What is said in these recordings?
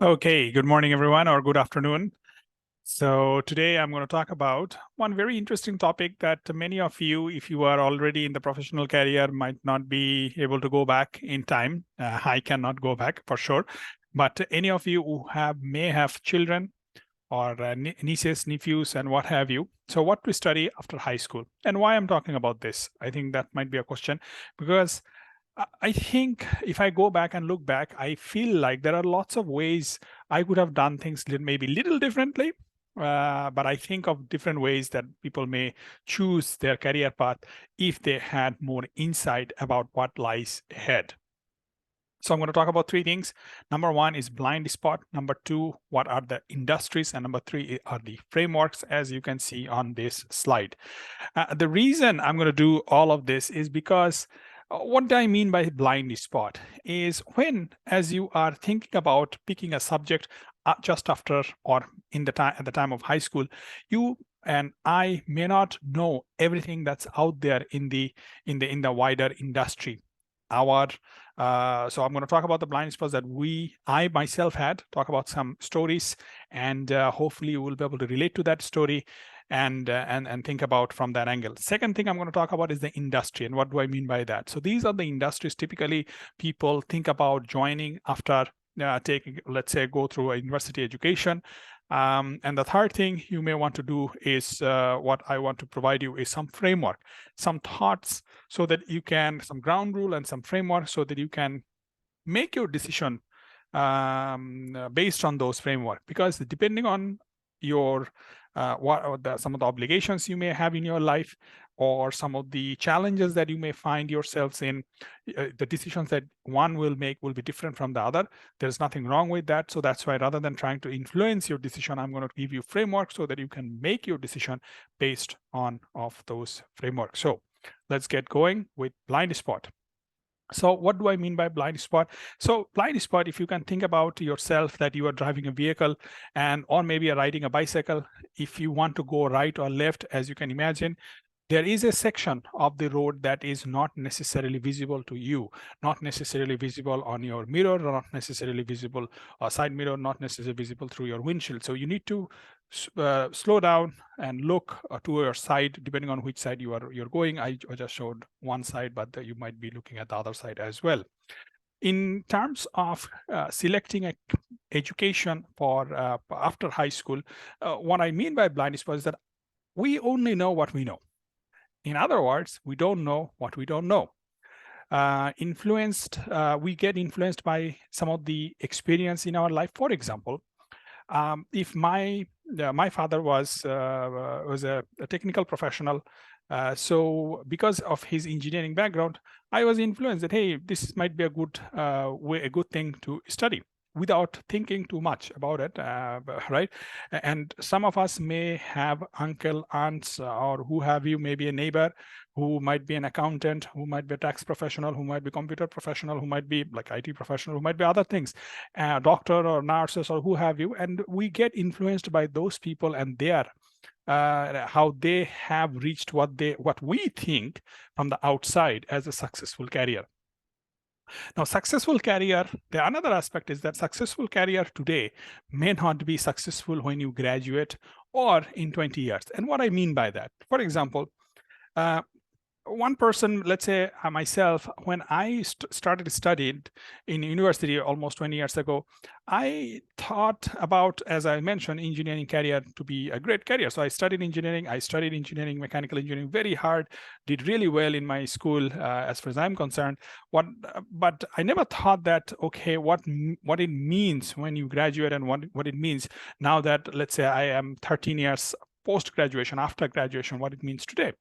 Okay, good morning, everyone, or good afternoon. So today I'm going to talk about one very interesting topic that many of you, if you are already in the professional career, might not be able to go back in time. I cannot go back for sure, but any of you who may have children or nieces, nephews, and what have you. So what to study after high school and why I'm talking about this? I think that might be a question because I think if I go back and look back, I feel like there are lots of ways I could have done things maybe little differently. But I think of different ways that people may choose their career path if they had more insight about what lies ahead. So I'm going to talk about three things. Number one is blind spot. Number two, what are the industries? And number three are the frameworks, as you can see on this slide. The reason I'm going to do all of this is because what I mean by blind spot is when, as you are thinking about picking a subject just after or in the time at the time of high school, you and I may not know everything that's out there in the wider industry. So I'm going to talk about the blind spots that I myself had, talk about some stories, and hopefully you will be able to relate to that story and think about from that angle. Second thing I'm going to talk about is the industry, and what do I mean by that? So these are the industries typically people think about joining after taking, let's say, go through a university education. And the third thing you may want to do is what I want to provide you is some framework, some thoughts, so that you can, some ground rule and some framework so that you can make your decision based on those framework. Because depending on your some of the obligations you may have in your life, or some of the challenges that you may find yourselves in, the decisions that one will make will be different from the other. There's nothing wrong with that. So that's why rather than trying to influence your decision, I'm going to give you framework so that you can make your decision based on of those frameworks. So let's get going with blind spot. So what do I mean by blind spot? So blind spot, if you can think about yourself that you are driving a vehicle and or maybe riding a bicycle, if you want to go right or left, as you can imagine, there is a section of the road that is not necessarily visible to you, not necessarily visible on your mirror, not necessarily visible side mirror, not necessarily visible through your windshield. So you need to slow down and look to your side, depending on which side you're going. I just showed one side, but you might be looking at the other side as well. In terms of selecting a education for after high school, what I mean by blind spot is that we only know what we know. In other words, we don't know what we don't know. We get influenced by some of the experience in our life. For example, if my father was a technical professional, so because of his engineering background, I was influenced that, hey, this might be a good thing to study, without thinking too much about it, right? And some of us may have uncle, aunts, or who have you, maybe a neighbor who might be an accountant, who might be a tax professional, who might be computer professional, who might be like IT professional, who might be other things, doctor or nurses or who have you. And we get influenced by those people and their how they have reached what we think from the outside as a successful career. Now, successful career, the another aspect is that successful career today may not be successful when you graduate or in 20 years. And what I mean by that, for example, one person, let's say myself, when I started studying in university almost 20 years ago, I thought about, as I mentioned, engineering career to be a great career. So I studied engineering, mechanical engineering very hard, did really well in my school as far as I'm concerned. But I never thought that, okay, what it means when you graduate and what it means now that, let's say I am 13 years post-graduation, after graduation, what it means today.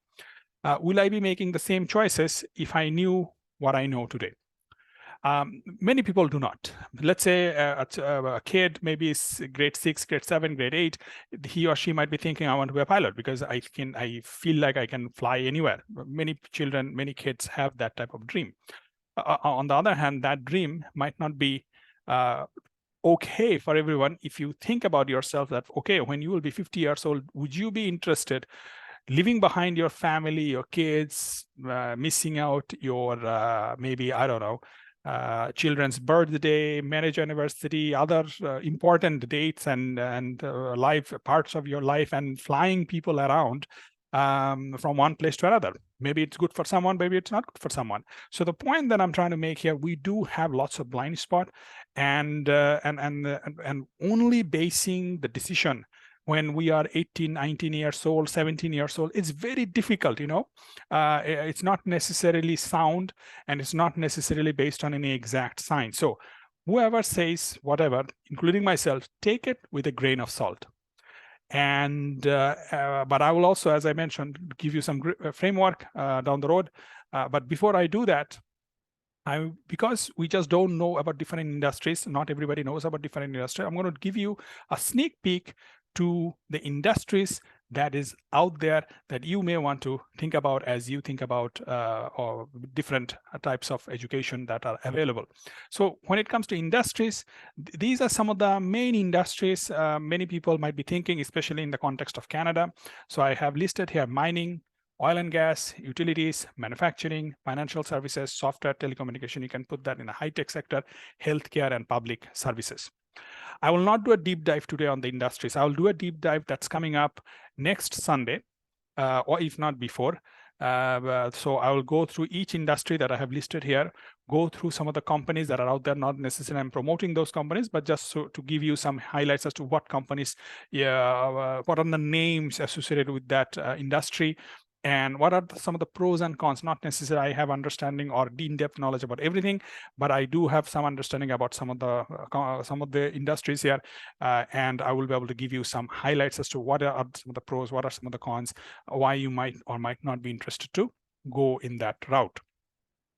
Will I be making the same choices if I knew what I know today? Many people do not. Let's say a kid, maybe is grade 6, grade 7, grade 8, he or she might be thinking, I want to be a pilot because I feel like I can fly anywhere. Many children, many kids have that type of dream. On the other hand, that dream might not be okay for everyone. If you think about yourself that, okay, when you will be 50 years old, would you be interested leaving behind your family, your kids, missing out your maybe, I don't know, children's birthday, marriage anniversary, other important dates and life parts of your life, and flying people around from one place to another. Maybe it's good for someone, maybe it's not good for someone. So the point that I'm trying to make here, we do have lots of blind spot, and only basing the decision when we are 18, 19 years old, 17 years old, it's very difficult, it's not necessarily sound, and it's not necessarily based on any exact science. So whoever says whatever, including myself, take it with a grain of salt. And but I will also, as I mentioned, give you some framework down the road. But before I do that, because we just don't know about different industries, not everybody knows about different industries, I'm going to give you a sneak peek to the industries that is out there that you may want to think about as you think about or different types of education that are available. So when it comes to industries, these are some of the main industries many people might be thinking, especially in the context of Canada. So I have listed here mining, oil and gas, utilities, manufacturing, financial services, software, telecommunication. You can put that in a high-tech sector, healthcare, and public services. I will not do a deep dive today on the industries. I will do a deep dive that's coming up next Sunday, or if not before. So I will go through each industry that I have listed here, go through some of the companies that are out there, not necessarily I'm promoting those companies, but just so to give you some highlights as to what companies, what are the names associated with that industry, and what are some of the pros and cons. Not necessarily I have understanding or in-depth knowledge about everything, but I do have some understanding about some of the industries here, and I will be able to give you some highlights as to what are some of the pros, what are some of the cons, why you might or might not be interested to go in that route.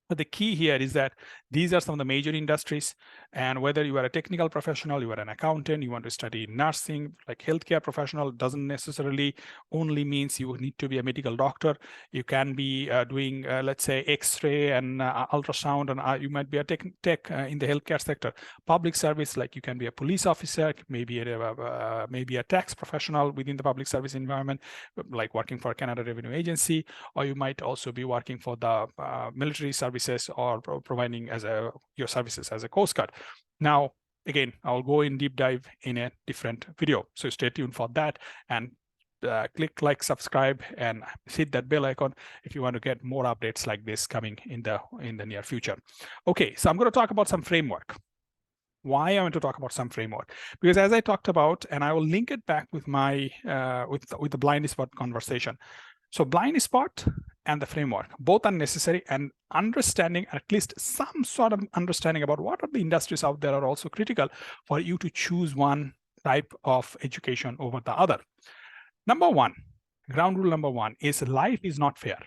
But the key here is that these are some of the major industries, and whether you are a technical professional, you are an accountant, you want to study nursing, like healthcare professional, doesn't necessarily only means you need to be a medical doctor. You can be doing, let's say, X-ray and ultrasound, and you might be a tech in the healthcare sector. Public service, like you can be a police officer, maybe a tax professional within the public service environment, like working for Canada Revenue Agency, or you might also be working for the military service or providing your services as a Coast Guard. Now, again, I'll go in deep dive in a different video. So stay tuned for that, and click like, subscribe, and hit that bell icon if you want to get more updates like this coming in the near future. Okay, so I'm going to talk about some framework. Why I want to talk about some framework? Because as I talked about, and I will link it back with my with the blind spot conversation. So blind spot and the framework, both are necessary, and understanding, at least some sort of understanding about what are the industries out there, are also critical for you to choose one type of education over the other. Number one, ground rule number one is life is not fair.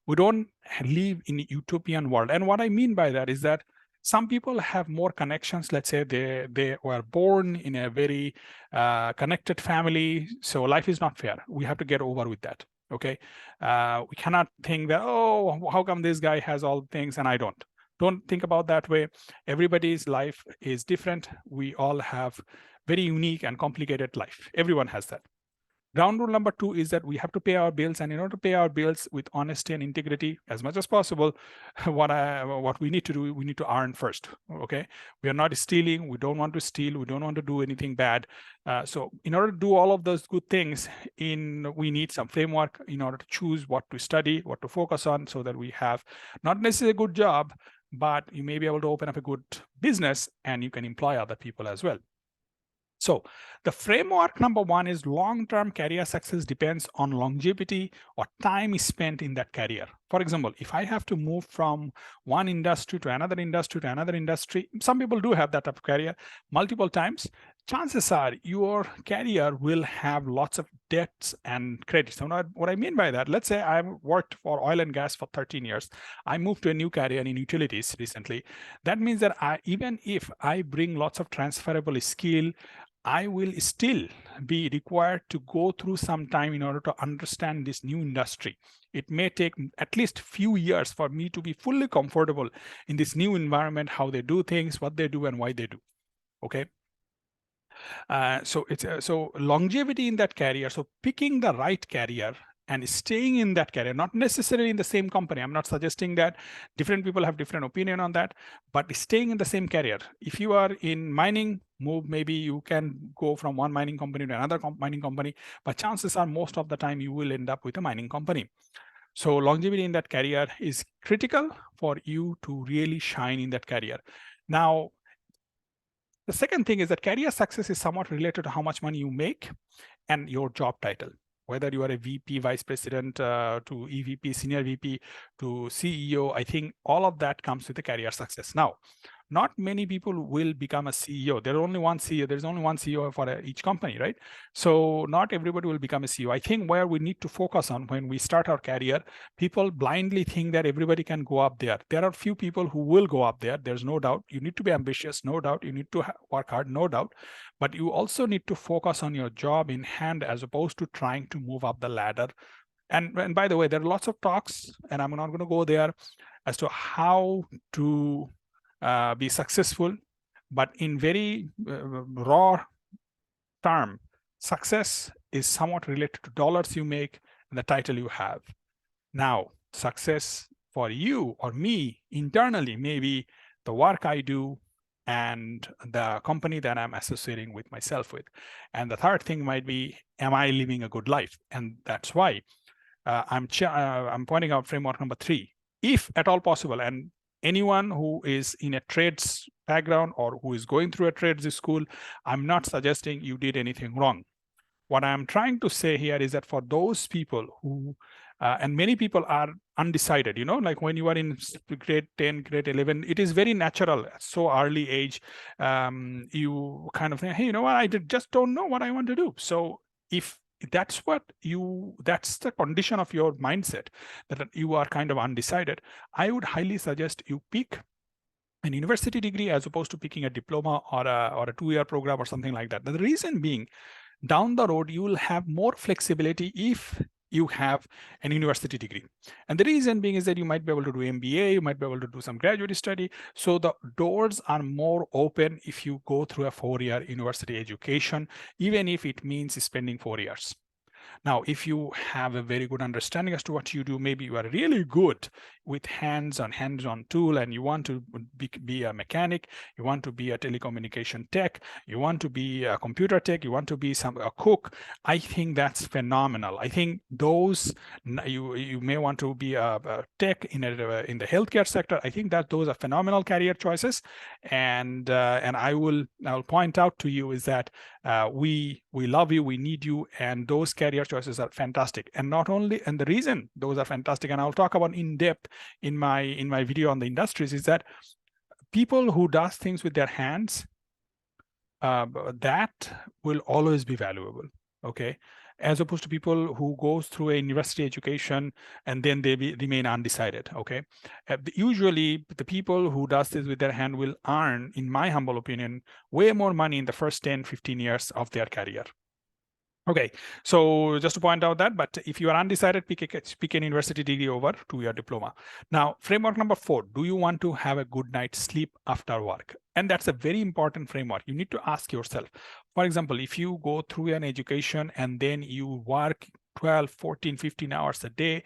We don't live in a utopian world. And what I mean by that is that some people have more connections. Let's say they were born in a very connected family. So life is not fair. We have to get over with that. Okay, we cannot think that, oh, how come this guy has all things and I don't. Don't think about that way. Everybody's life is different. We all have very unique and complicated life. Everyone has that. Ground rule number two is that we have to pay our bills, and in order to pay our bills with honesty and integrity as much as possible, what we need to do, we need to earn first. Okay, we are not stealing. We don't want to steal. We don't want to do anything bad. So in order to do all of those good things, we need some framework in order to choose what to study, what to focus on, so that we have not necessarily a good job, but you may be able to open up a good business and you can employ other people as well. So the framework number one is long-term career success depends on longevity or time spent in that career. For example, if I have to move from one industry to another industry to another industry, some people do have that type of career multiple times. Chances are your career will have lots of debts and credits. So what I mean by that, let's say I worked for oil and gas for 13 years. I moved to a new career in utilities recently. That means that even if I bring lots of transferable skill, I will still be required to go through some time in order to understand this new industry. It may take at least few years for me to be fully comfortable in this new environment, how they do things, what they do, and why they do. Okay. So it's so longevity in that career. So picking the right career and staying in that career, not necessarily in the same company. I'm not suggesting that. Different people have different opinion on that, but staying in the same career. If you are in mining, maybe you can go from one mining company to another mining company, but chances are most of the time you will end up with a mining company. So longevity in that career is critical for you to really shine in that career. Now, the second thing is that career success is somewhat related to how much money you make and your job title. Whether you are a VP, vice president, to EVP, senior VP, to CEO, I think all of that comes with the career success. Now, not many people will become a CEO. There's only one CEO. There's only one CEO for each company, right? So not everybody will become a CEO. I think where we need to focus on when we start our career, people blindly think that everybody can go up there. There are few people who will go up there. There's no doubt. You need to be ambitious, no doubt. You need to work hard, no doubt. But you also need to focus on your job in hand as opposed to trying to move up the ladder. And by the way, there are lots of talks, and I'm not going to go there, as to how to be successful, but in very raw term, success is somewhat related to dollars you make and the title you have. Now, success for you or me internally may be the work I do and the company that I'm associating with myself with. And the third thing might be, am I living a good life? And that's why I'm pointing out framework number 3. If at all possible, and anyone who is in a trades background or who is going through a trades school, I'm not suggesting you did anything wrong. What I'm trying to say here is that for those people who, and many people are undecided, like when you are in grade 10, grade 11, it is very natural at so early age. You kind of think, hey, you know what, I just don't know what I want to do. So if that's the condition of your mindset, that you are kind of undecided, I would highly suggest you pick an university degree as opposed to picking a diploma or a 2-year program or something like that. The reason being, down the road, you will have more flexibility if you have an university degree. And the reason being is that you might be able to do MBA, you might be able to do some graduate study. So the doors are more open if you go through a 4-year university education, even if it means spending 4 years. Now, if you have a very good understanding as to what you do, maybe you are really good with hands-on tool, and you want to be a mechanic, you want to be a telecommunication tech, you want to be a computer tech, you want to be a cook, I think that's phenomenal. I think those, you may want to be a tech in the healthcare sector. I think that those are phenomenal career choices, and I'll point out to you is that we love you, we need you, and those career choices are fantastic. And not only, and the reason those are fantastic, and I'll talk about in depth in my video on the industries, is that people who does things with their hands, that will always be valuable, okay, as opposed to people who goes through a university education and then they remain undecided, okay. Usually the people who does this with their hand will earn, in my humble opinion, way more money in the first 10-15 years of their career. Okay, so just to point out that, but if you are undecided, pick an university degree over 2-year diploma. Now, framework number 4, do you want to have a good night's sleep after work? And that's a very important framework. You need to ask yourself, for example, if you go through an education and then you work 12, 14, 15 hours a day,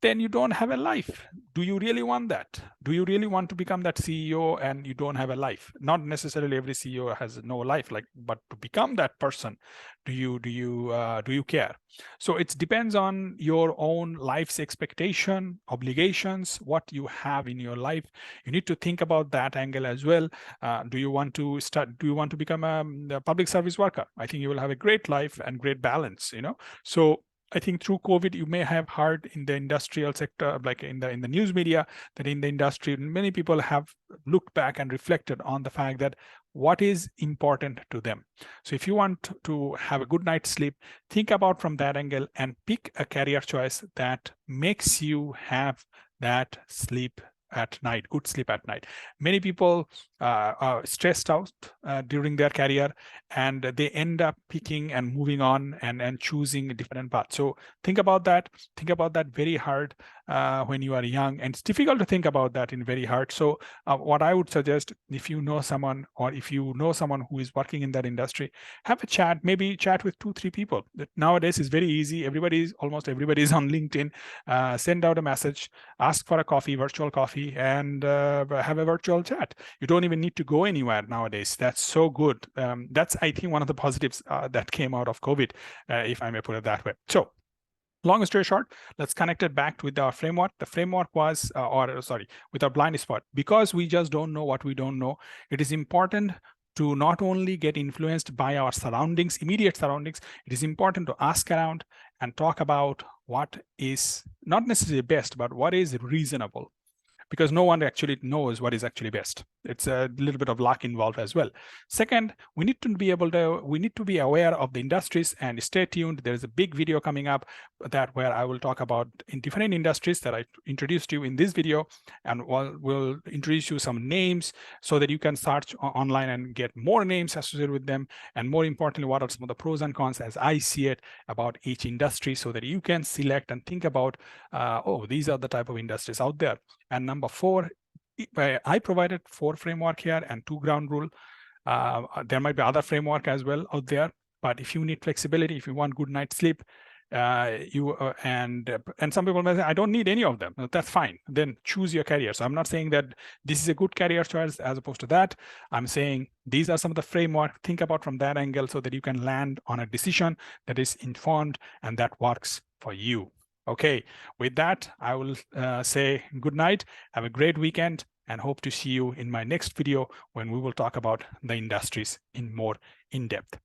then you don't have a life. Do you really want that? Do you really want to become that CEO and you don't have a life? Not necessarily every CEO has no life, but to become that person, do you care? So it depends on your own life's expectation, obligations, what you have in your life. You need to think about that angle as well. Do you want to become a public service worker? I think you will have a great life and great balance, So I think through COVID, you may have heard in the industrial sector, like in the news media, that in the industry, many people have looked back and reflected on the fact that what is important to them. So if you want to have a good night's sleep, think about from that angle and pick a career choice that makes you have that sleep at night, good sleep at night. Many people are stressed out during their career, and they end up picking and moving on and choosing a different path. So think about that very hard. when you are young, and it's difficult to think about that in very hard. So what I would suggest, if you know someone, or if you know someone who is working in that industry, have a chat, maybe chat with 2-3 people. That nowadays is very easy. Almost everybody is on LinkedIn. Send out a message, ask for a coffee, virtual coffee, and have a virtual chat. You don't even need to go anywhere nowadays. That's so good. That's, I think, one of the positives that came out of COVID, if I may put it that way. So long story short, let's connect it back with our framework. The framework was, with our blind spot. Because we just don't know what we don't know, it is important to not only get influenced by our surroundings, immediate surroundings, it is important to ask around and talk about what is not necessarily best, but what is reasonable. Because no one actually knows what is actually best. It's a little bit of luck involved as well. Second, we need to be aware of the industries, and stay tuned. There is a big video coming up where I will talk about in different industries that I introduced you in this video, and we'll introduce you some names so that you can search online and get more names associated with them. And more importantly, what are some of the pros and cons as I see it about each industry, so that you can select and think about, these are the type of industries out there. And number 4, I provided 4 framework here and 2 ground rule. There might be other framework as well out there, but if you need flexibility, if you want good night's sleep, and some people may say, I don't need any of them. That's fine. Then choose your career. So I'm not saying that this is a good career choice as opposed to that. I'm saying these are some of the framework. Think about from that angle so that you can land on a decision that is informed and that works for you. Okay, with that, I will say good night. Have a great weekend, and hope to see you in my next video when we will talk about the industries in more in depth.